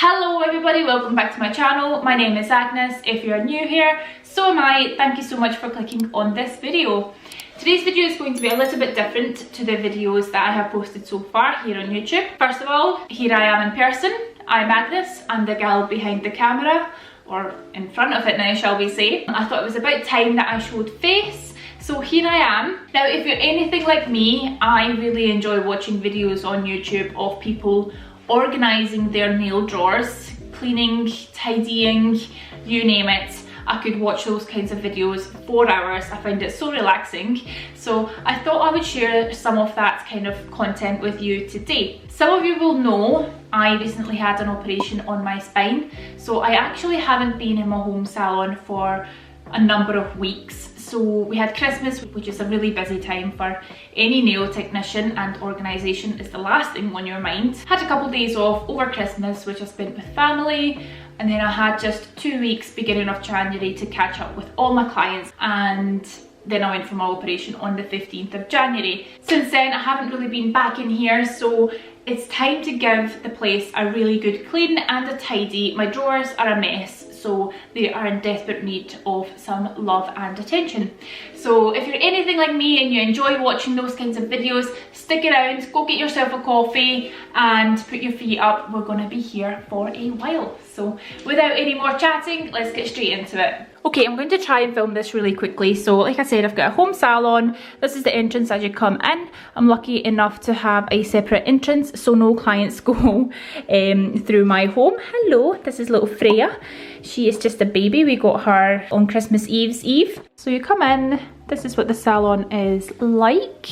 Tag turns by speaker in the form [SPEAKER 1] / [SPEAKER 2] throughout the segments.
[SPEAKER 1] Hello everybody, welcome back to my channel. My name is Agnes. If you're new here, so am I. Thank you so much for clicking on this video. Today's video is going to be a little bit different to the videos that I have posted so far here on YouTube. First of all, here I am in person. I'm Agnes. I'm the gal behind the camera, or in front of it now, shall we say. I thought it was about time that I showed face. So here I am. Now, if you're anything like me, I really enjoy watching videos on YouTube of people organising their nail drawers, cleaning, tidying, you name it. I could watch those kinds of videos for hours. I find it so relaxing. So I thought I would share some of that kind of content with you today. Some of you will know I recently had an operation on my spine. So I actually haven't been in my home salon for a number of weeks. So we had Christmas, which is a really busy time for any nail technician, and organisation is the last thing on your mind. Had a couple of days off over Christmas, which I spent with family, and then I had just 2 weeks beginning of January to catch up with all my clients, and then I went for my operation on the 15th of January. Since then I haven't really been back in here, so it's time to give the place a really good clean and a tidy. My drawers are a mess, so they are in desperate need of some love and attention. So if you're anything like me and you enjoy watching those kinds of videos, stick around, go get yourself a coffee and put your feet up. We're gonna be here for a while. So without any more chatting, let's get straight into it. Okay, I'm going to try and film this really quickly. So like I said, I've got a home salon. This is the entrance as you come in. I'm lucky enough to have a separate entrance, so no clients go through my home. Hello, this is little Freya. She is just a baby. We got her on Christmas Eve's Eve. So you come in, this is what the salon is like.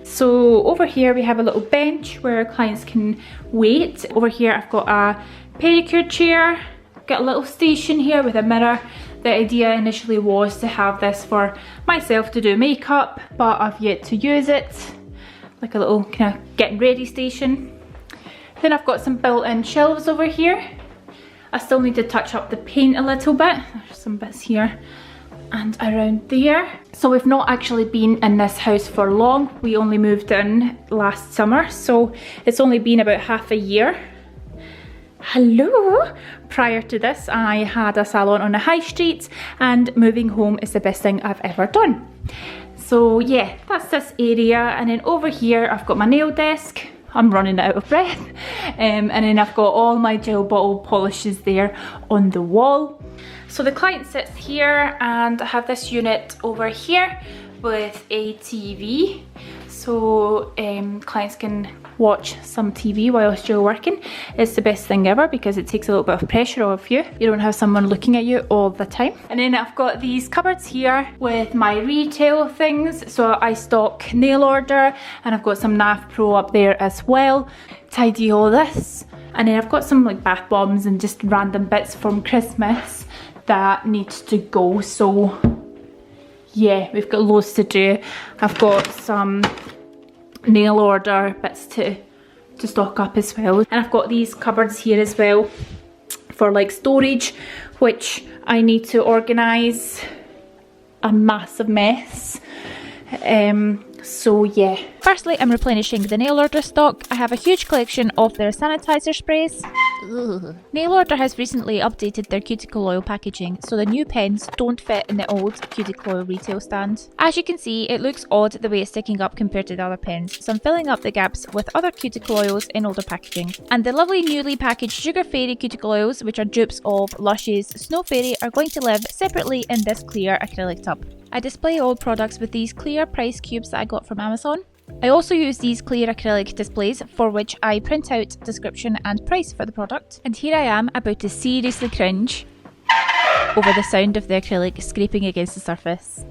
[SPEAKER 1] So over here we have a little bench where clients can wait. Over here I've got a pedicure chair. Got a little station here with a mirror. The idea initially was to have this for myself to do makeup, but I've yet to use it. Like a little kind of getting ready station. Then I've got some built-in shelves over here. I still need to touch up the paint a little bit. There's some bits here and around there. So we've not actually been in this house for long. We only moved in last summer, so it's only been about half a year. Hello! Prior to this, I had a salon on the high street, and moving home is the best thing I've ever done. So yeah, that's this area, and then over here I've got my nail desk. I'm running out of breath. And then I've got all my gel bottle polishes there on the wall. So the client sits here, and I have this unit over here with a TV. So clients can watch some TV whilst you're working. It's the best thing ever because it takes a little bit of pressure off you. You don't have someone looking at you all the time. And then I've got these cupboards here with my retail things. So I stock Nail Order, and I've got some NAF Pro up there as well. Tidy all this. And then I've got some like bath bombs and just random bits from Christmas that needs to go. So yeah, we've got loads to do. I've got some Nail Order bits to stock up as well, and I've got these cupboards here as well for like storage, which I need to organise. A massive mess. So yeah. Firstly, I'm replenishing the Nail Order stock. I have a huge collection of their sanitizer sprays. Ugh. Nail Order has recently updated their cuticle oil packaging, so the new pens don't fit in the old cuticle oil retail stand. As you can see, it looks odd the way it's sticking up compared to the other pens, so I'm filling up the gaps with other cuticle oils in older packaging. And the lovely newly packaged Sugar Fairy cuticle oils, which are dupes of Lush's Snow Fairy, are going to live separately in this clear acrylic tub. I display old products with these clear price cubes that I got from Amazon. I also use these clear acrylic displays for which I print out description and price for the product. And here I am about to seriously cringe over the sound of the acrylic scraping against the surface.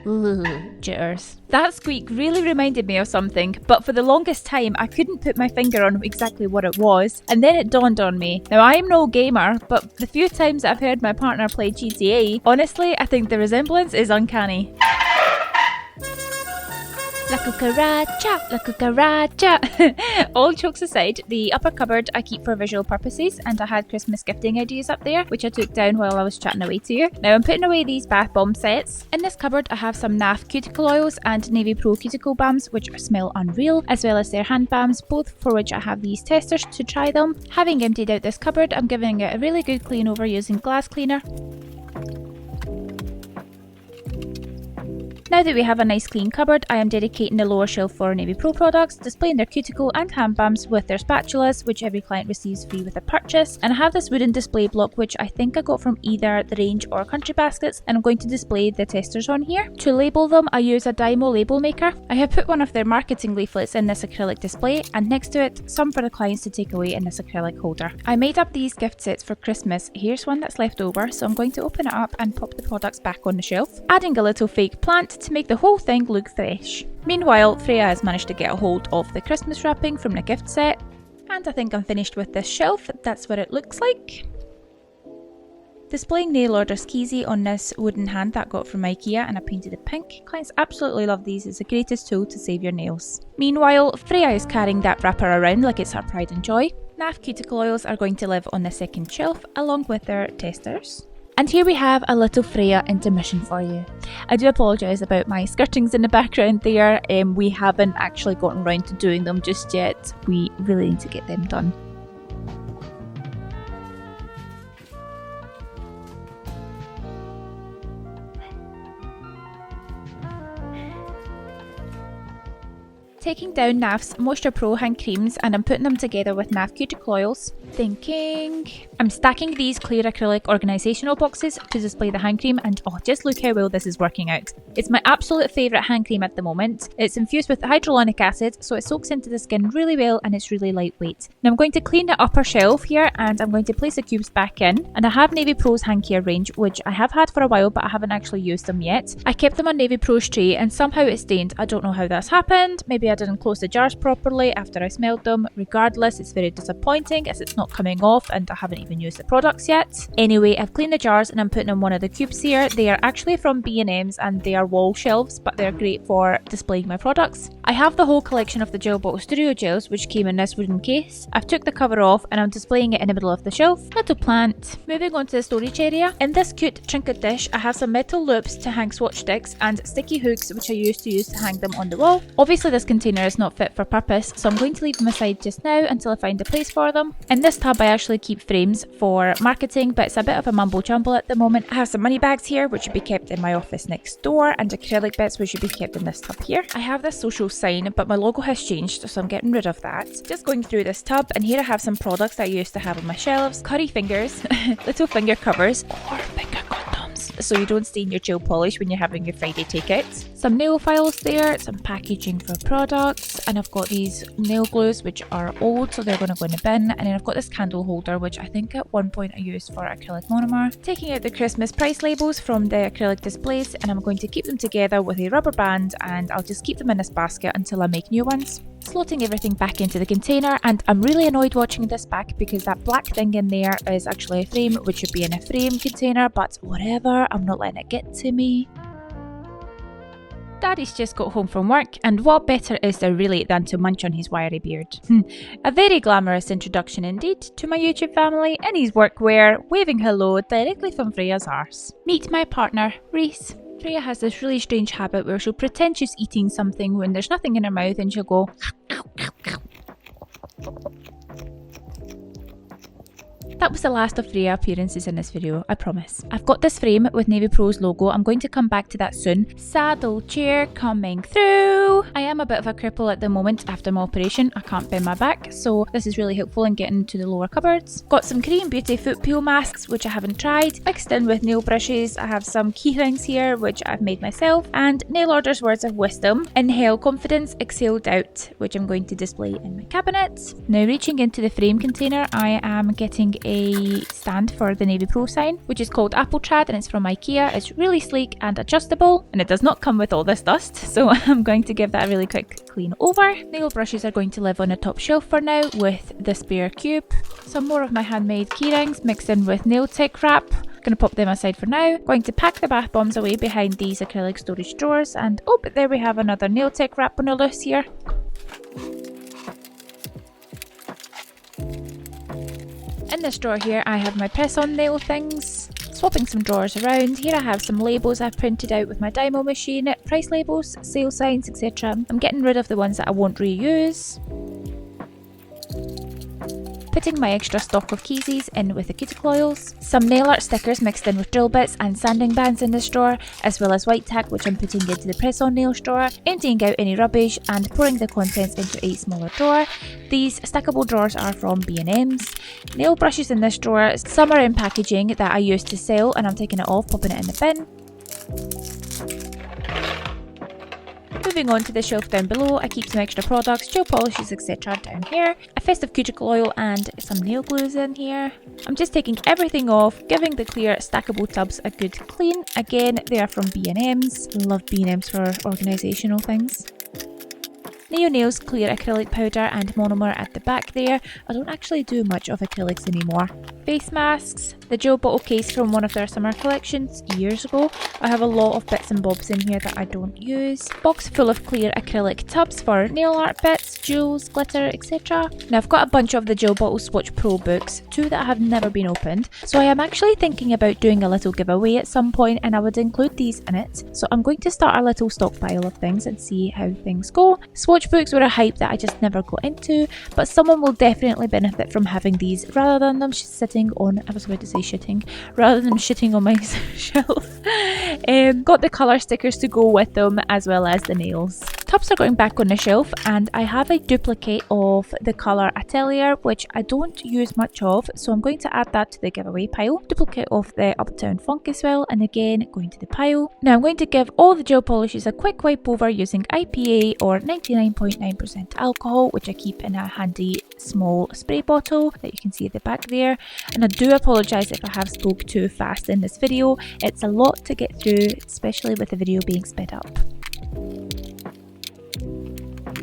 [SPEAKER 1] Ooh, jitters. That squeak really reminded me of something, but for the longest time I couldn't put my finger on exactly what it was, and then it dawned on me. Now, I am no gamer, but the few times I've heard my partner play GTA, honestly I think the resemblance is uncanny. Look cucaracha, la cucaracha. All jokes aside, the upper cupboard I keep for visual purposes, and I had Christmas gifting ideas up there, which I took down while I was chatting away to you. Now I'm putting away these bath bomb sets. In this cupboard I have some NAF cuticle oils and Navy Pro cuticle balms, which smell unreal, as well as their hand balms, both for which I have these testers to try them. Having emptied out this cupboard, I'm giving it a really good clean over using glass cleaner. Now that we have a nice clean cupboard, I am dedicating the lower shelf for Navy Pro products, displaying their cuticle and hand balms with their spatulas, which every client receives free with a purchase. And I have this wooden display block, which I think I got from either the Range or Country Baskets, and I'm going to display the testers on here. To label them, I use a Dymo label maker. I have put one of their marketing leaflets in this acrylic display, and next to it, some for the clients to take away in this acrylic holder. I made up these gift sets for Christmas. Here's one that's left over, so I'm going to open it up and pop the products back on the shelf, adding a little fake plant to make the whole thing look fresh. Meanwhile, Freya has managed to get a hold of the Christmas wrapping from the gift set, and I think I'm finished with this shelf. That's what it looks like. Displaying nail order skeezy on this wooden hand that I got from IKEA, and I painted it pink. Clients absolutely love these, it's the greatest tool to save your nails. Meanwhile, Freya is carrying that wrapper around like it's her pride and joy. NAF cuticle oils are going to live on the second shelf along with their testers. And here we have a little Freya intermission for you. I do apologise about my skirtings in the background there. We haven't actually gotten around to doing them just yet. We really need to get them done. Taking down NAF's Moisture Pro hand creams, and I'm putting them together with NAF cuticle oils. I'm stacking these clear acrylic organisational boxes to display the hand cream, and oh, just look how well this is working out. It's my absolute favourite hand cream at the moment. It's infused with hyaluronic acid, so it soaks into the skin really well and it's really lightweight. Now I'm going to clean the upper shelf here, and I'm going to place the cubes back in. And I have Navy Pro's hand care range, which I have had for a while but I haven't actually used them yet. I kept them on Navy Pro's tray and somehow it stained. I don't know how that's happened. Maybe I didn't close the jars properly after I smelled them. Regardless, it's very disappointing as it's not coming off and I haven't even used the products yet. Anyway, I've cleaned the jars and I'm putting in one of the cubes here. They are actually from B&M's and they are wall shelves, but they're great for displaying my products. I have the whole collection of the Gel Bottle Studio Gels, which came in this wooden case. I've took the cover off and I'm displaying it in the middle of the shelf. Little plant. Moving on to the storage area. In this cute trinket dish, I have some metal loops to hang swatch sticks and sticky hooks, which I used to use to hang them on the wall. Obviously this container is not fit for purpose, so I'm going to leave them aside just now until I find a place for them. In this tub I actually keep frames for marketing, but it's a bit of a mumbo jumble at the moment. I have some money bags here which should be kept in my office next door, and acrylic bits which should be kept in this tub here. I have this social sign, but my logo has changed, so I'm getting rid of that. Just going through this tub, and here I have some products that I used to have on my shelves. Curry fingers, little finger covers, or finger condoms, so you don't stain your gel polish when you're having your Friday takeouts. Some nail files there, some packaging for products, and I've got these nail glues which are old, so they're going to go in the bin. And then I've got this candle holder which I think at one point I used for acrylic monomer. Taking out the Christmas price labels from the acrylic displays, and I'm going to keep them together with a rubber band, and I'll just keep them in this basket until I make new ones. Slotting everything back into the container, and I'm really annoyed watching this back because that black thing in there is actually a frame which should be in a frame container, but whatever, I'm not letting it get to me. Daddy's just got home from work, and what better is there really than to munch on his wiry beard. A very glamorous introduction indeed to my YouTube family in his workwear, waving hello directly from Freya's arse. Meet my partner, Reese. Freya has this really strange habit where she'll pretend she's eating something when there's nothing in her mouth, and she'll go That was the last of Freya appearances in this video, I promise. I've got this frame with Navy Pro's logo. I'm going to come back to that soon. Saddle chair coming through. I am a bit of a cripple at the moment after my operation. I can't bend my back, so this is really helpful in getting to the lower cupboards. Got some Korean Beauty foot peel masks, which I haven't tried. Mixed in with nail brushes, I have some key rings here, which I've made myself. And Nail Order's Words of Wisdom. Inhale confidence, exhale doubt, which I'm going to display in my cabinet. Now reaching into the frame container, I am getting a stand for the Navy Pro sign, which is called Apple Trad, and it's from IKEA. It's really sleek and adjustable, and it does not come with all this dust, so I'm going to give that a really quick clean over. Nail brushes are going to live on the top shelf for now with the spare cube. Some more of my handmade keyrings mixed in with nail tech wrap. Gonna pop them aside for now. Going to pack the bath bombs away behind these acrylic storage drawers, and oh, but there we have another nail tech wrap on a loose here. In this drawer here I have my press-on nail things. Swapping some drawers around, here I have some labels I've printed out with my Dymo machine, price labels, sale signs, etc. I'm getting rid of the ones that I won't reuse. Putting my extra stock of keys in with the cuticle oils. Some nail art stickers mixed in with drill bits and sanding bands in this drawer, as well as white tack which I'm putting into the press-on nails drawer, emptying out any rubbish and pouring the contents into a smaller drawer. These stackable drawers are from B&M's. Nail brushes in this drawer, some are in packaging that I used to sell and I'm taking it off, popping it in the bin. Moving on to the shelf down below, I keep some extra products, gel polishes, etc. down here. A festive cuticle oil and some nail glues in here. I'm just taking everything off, giving the clear stackable tubs a good clean. Again, they are from B&M's. Love B&M's for organisational things. Neo Nails clear acrylic powder and monomer at the back there. I don't actually do much of acrylics anymore. Face masks, the gel bottle case from one of their summer collections years ago. I have a lot of bits and bobs in here that I don't use. Box full of clear acrylic tubs for nail art bits, jewels, glitter, etc. Now I've got a bunch of the Gel Bottle Swatch Pro books, 2 that have never been opened. So I am actually thinking about doing a little giveaway at some point and I would include these in it. So I'm going to start a little stockpile of things and see how things go. Swatch books were a hype that I just never got into, but someone will definitely benefit from having these rather than them sitting on, I was about to say shitting, rather than shitting on my shelf. Got the colour stickers to go with them as well as the nails. Tubs are going back on the shelf and I have a duplicate of the colour Atelier which I don't use much of, so I'm going to add that to the giveaway pile. Duplicate of the Uptown Funk as well, and again going to the pile. Now I'm going to give all the gel polishes a quick wipe over using IPA or 99.9% alcohol, which I keep in a handy small spray bottle that you can see at the back there. And I do apologise if I have spoke too fast in this video. It's a lot to get through, especially with the video being sped up.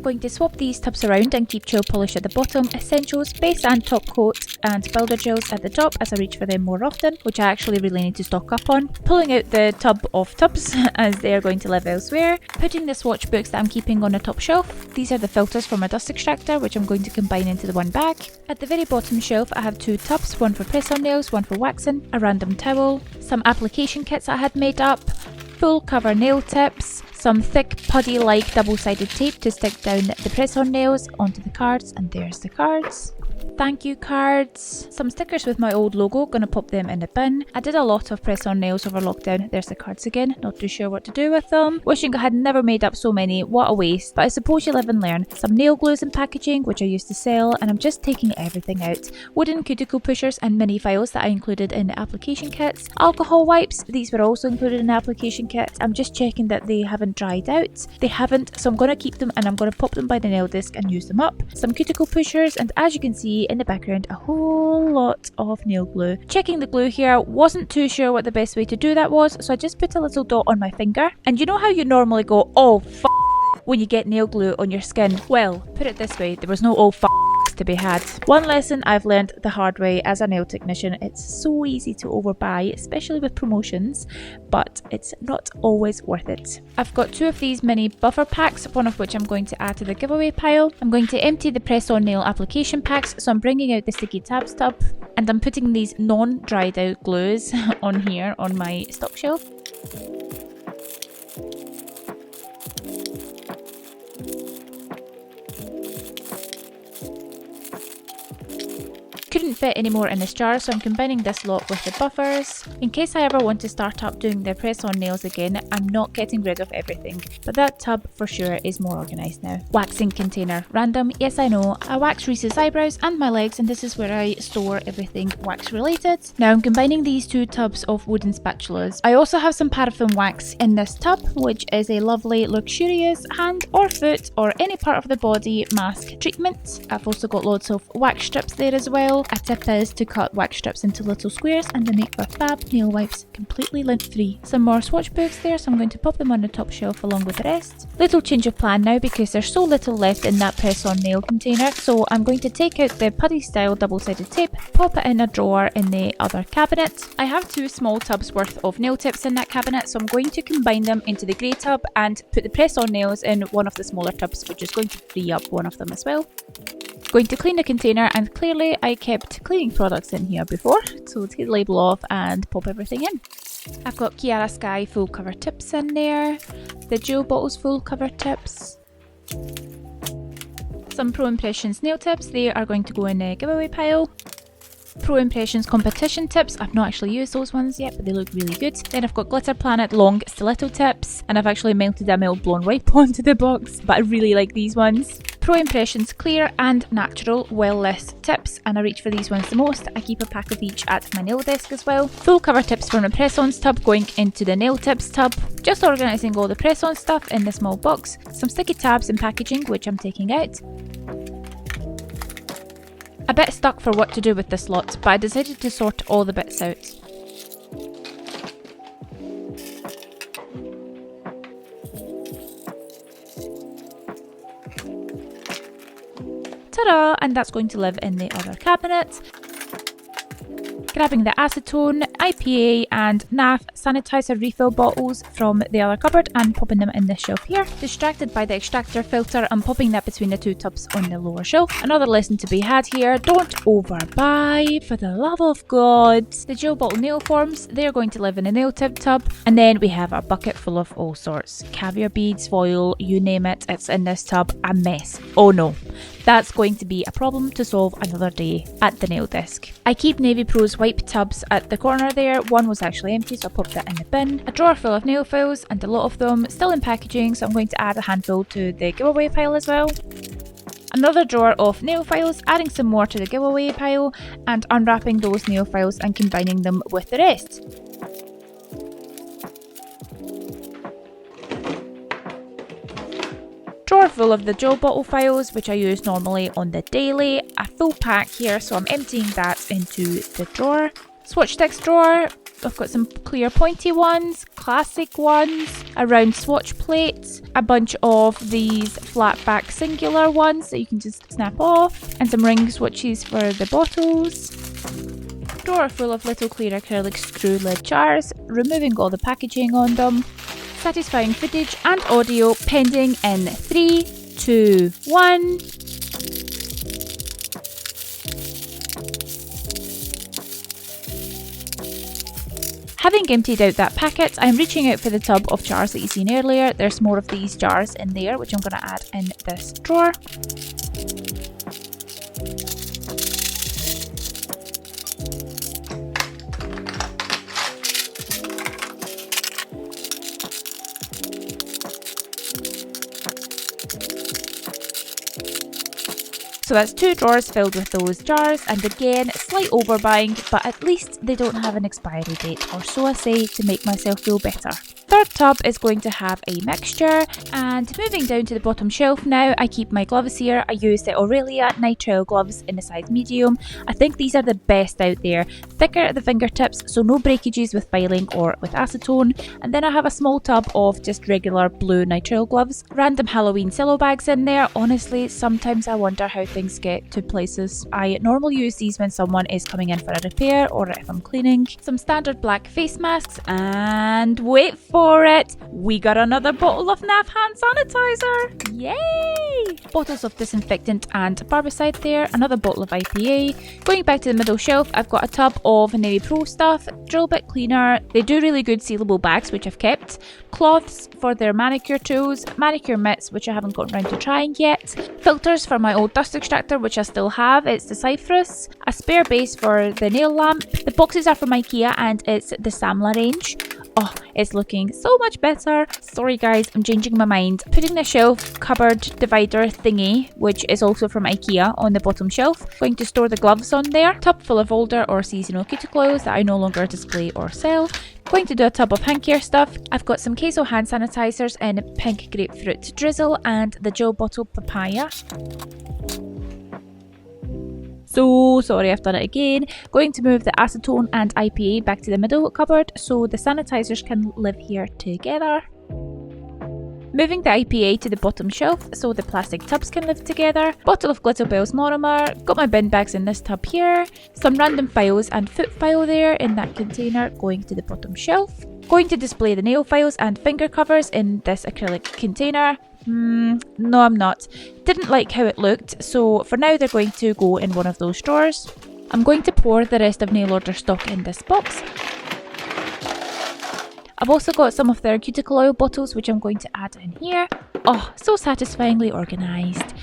[SPEAKER 1] Going to swap these tubs around and keep gel polish at the bottom, essentials, base and top coat, and builder gels at the top as I reach for them more often, which I actually really need to stock up on. Pulling out the tub of tubs as they are going to live elsewhere. Putting the swatch books that I'm keeping on the top shelf. These are the filters for my dust extractor, which I'm going to combine into the one bag. At the very bottom shelf I have 2 tubs, one for press-on nails, one for waxing, a random towel, some application kits I had made up, full cover nail tips, some thick putty-like double-sided tape to stick down the press-on nails onto the cards, and there's the cards. Thank you cards. Some stickers with my old logo, gonna pop them in the bin. I did a lot of press-on nails over lockdown. There's the cards again, not too sure what to do with them. Wishing I had never made up so many, what a waste, but I suppose you live and learn. Some nail glues and packaging, which I used to sell, and I'm just taking everything out. Wooden cuticle pushers and mini files that I included in the application kits. Alcohol wipes, these were also included in the application kit. I'm just checking that they haven't dried out. They haven't, so I'm gonna keep them and I'm gonna pop them by the nail disc and use them up. Some cuticle pushers, and as you can see in the background, a whole lot of nail glue. Checking the glue here, wasn't too sure what the best way to do that was, so I just put a little dot on my finger. And you know how you normally go, oh f*** when you get nail glue on your skin? Well, put it this way, there was no oh f*** to be had. One lesson I've learned the hard way as a nail technician, it's so easy to overbuy, especially with promotions, but it's not always worth it. I've got 2 of these mini buffer packs, one of which I'm going to add to the giveaway pile. I'm going to empty the press-on nail application packs, so I'm bringing out the sticky tabs tub, and I'm putting these non-dried out glues on here on my stock shelf. Couldn't fit any more in this jar, so I'm combining this lot with the buffers. In case I ever want to start up doing the press-on nails again, I'm not getting rid of everything, but that tub for sure is more organised now. Waxing container. Random, yes I know, I wax Reese's eyebrows and my legs, and this is where I store everything wax related. Now I'm combining these 2 tubs of wooden spatulas. I also have some paraffin wax in this tub, which is a lovely luxurious hand or foot or any part of the body mask treatment. I've also got lots of wax strips there as well. A tip is to cut wax strips into little squares and they make for fab nail wipes, completely lint free. Some more swatch books there, so I'm going to pop them on the top shelf along with the rest. Little change of plan now because there's so little left in that press on nail container, so I'm going to take out the putty style double-sided tape, pop it in a drawer in the other cabinet. I have 2 small tubs worth of nail tips in that cabinet, so I'm going to combine them into the grey tub and put the press on nails in one of the smaller tubs, which is going to free up one of them as well. Going to clean the container, and clearly I kept cleaning products in here before, so take the label off and pop everything in. I've got Chiara Sky full cover tips in there, the Jewel Bottles full cover tips, some Pro Impressions nail tips, they are going to go in the giveaway pile. Pro Impressions competition tips, I've not actually used those ones yet, but they look really good. Then I've got Glitter Planet long stiletto tips, and I've actually melted a melt blown wipe onto the box, but I really like these ones. Pro Impressions clear and natural well-less tips, and I reach for these ones the most. I keep a pack of each at my nail desk as well. Full cover tips from the press-ons tub going into the nail tips tub. Just organising all the press-on stuff in the small box. Some sticky tabs and packaging which I'm taking out. A bit stuck for what to do with this lot, but I decided to sort all the bits out. Ta-da! And that's going to live in the other cabinet. Grabbing the acetone, IPA and NAF sanitizer refill bottles from the other cupboard and popping them in this shelf here. Distracted by the extractor filter, I'm popping that between the 2 tubs on the lower shelf. Another lesson to be had here, don't overbuy, for the love of God. The Jewel Bottle nail forms, they're going to live in a nail tip tub. And then we have a bucket full of all sorts. Caviar beads, foil, you name it, it's in this tub, a mess. Oh no. That's going to be a problem to solve another day at the nail desk. I keep Navy Pro's wipe tubs at the corner there. One was actually empty, so I popped that in the bin. A drawer full of nail files, and a lot of them still in packaging, so I'm going to add a handful to the giveaway pile as well. Another drawer of nail files, adding some more to the giveaway pile, and unwrapping those nail files and combining them with the rest. Drawer full of the Jewel Bottle files, which I use normally on the daily. A full pack here, so I'm emptying that into the drawer. Swatch sticks drawer, I've got some clear pointy ones, classic ones, a round swatch plate, a bunch of these flat back singular ones that you can just snap off, and some ring swatches for the bottles. Drawer full of little clear acrylic screw lid jars, removing all the packaging on them. Satisfying footage and audio pending in 3, 2, 1. Having emptied out that packet, I'm reaching out for the tub of jars that you've seen earlier. There's more of these jars in there, which I'm going to add in this drawer. So that's 2 drawers filled with those jars, and again, slight overbuying, but at least they don't have an expiry date, or so I say to make myself feel better. Third tub is going to have a mixture, and moving down to the bottom shelf now, I keep my gloves here. I use the Aurelia nitrile gloves in a size medium. I think these are the best out there. Thicker at the fingertips, so no breakages with filing or with acetone. And then I have a small tub of just regular blue nitrile gloves. Random Halloween cello bags in there. Honestly, sometimes I wonder how things get to places. I normally use these when someone is coming in for a repair or if I'm cleaning. Some standard black face masks, and wait for it, we got another bottle of NAF hand sanitizer. Yay! Bottles of disinfectant and barbicide there, another bottle of IPA. Going back to the middle shelf, I've got a tub of Navy Pro stuff, drill bit cleaner. They do really good sealable bags, which I've kept. Cloths for their manicure tools, manicure mitts, which I haven't gotten around to trying yet. Filters for my old dust extractor, which I still have, it's the Cypress. A spare base for the nail lamp. The boxes are from IKEA and it's the Samla range. Oh, it's looking so much better. Sorry guys, I'm changing my mind. Putting the shelf cupboard divider thingy, which is also from IKEA, on the bottom shelf. Going to store the gloves on there. Tub full of older or seasonal cuticles that I no longer display or sell. Going to do a tub of hand care stuff. I've got some Queso hand sanitizers in pink grapefruit drizzle and the Jewel Bottle papaya. so sorry I've done it again. Going to move the acetone and IPA back to the middle cupboard so the sanitizers can live here together. Moving the IPA to the bottom shelf so the plastic tubs can live together. Bottle of Glitter Bells monomer. Got my bin bags in this tub here. Some random files and foot file there in that container going to the bottom shelf. Going to display the nail files and finger covers in this acrylic container. No I'm not. Didn't like how it looked, so for now they're going to go in one of those drawers. I'm going to pour the rest of nail order stock in this box. I've also got some of their cuticle oil bottles which I'm going to add in here. Oh, so satisfyingly organised.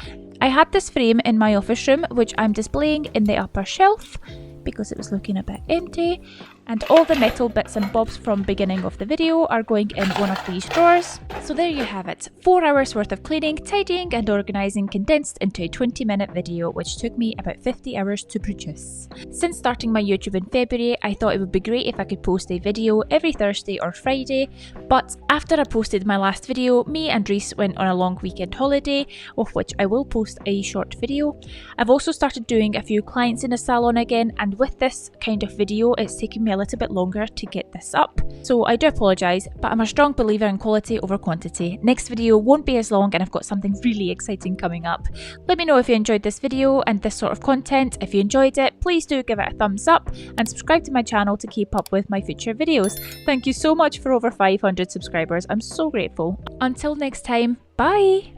[SPEAKER 1] I had this frame in my office room which I'm displaying in the upper shelf because it was looking a bit empty, and all the metal bits and bobs from beginning of the video are going in one of these drawers. So there you have it, 4 hours worth of cleaning, tidying and organising condensed into a 20-minute video which took me about 50 hours to produce. Since starting my YouTube in February, I thought it would be great if I could post a video every Thursday or Friday, but after I posted my last video, me and Reese went on a long weekend holiday, of which I will post a short video. I've also started doing a few clients in a salon again, and with this kind of video it's taken me a little bit longer to get this up, so I do apologise, but I'm a strong believer in quality over quantity. Next video won't be as long and I've got something really exciting coming up. Let me know if you enjoyed this video and this sort of content. If you enjoyed it, please do give it a thumbs up and subscribe to my channel to keep up with my future videos. Thank you so much for over 500 subscribers, I'm so grateful. Until next time, bye!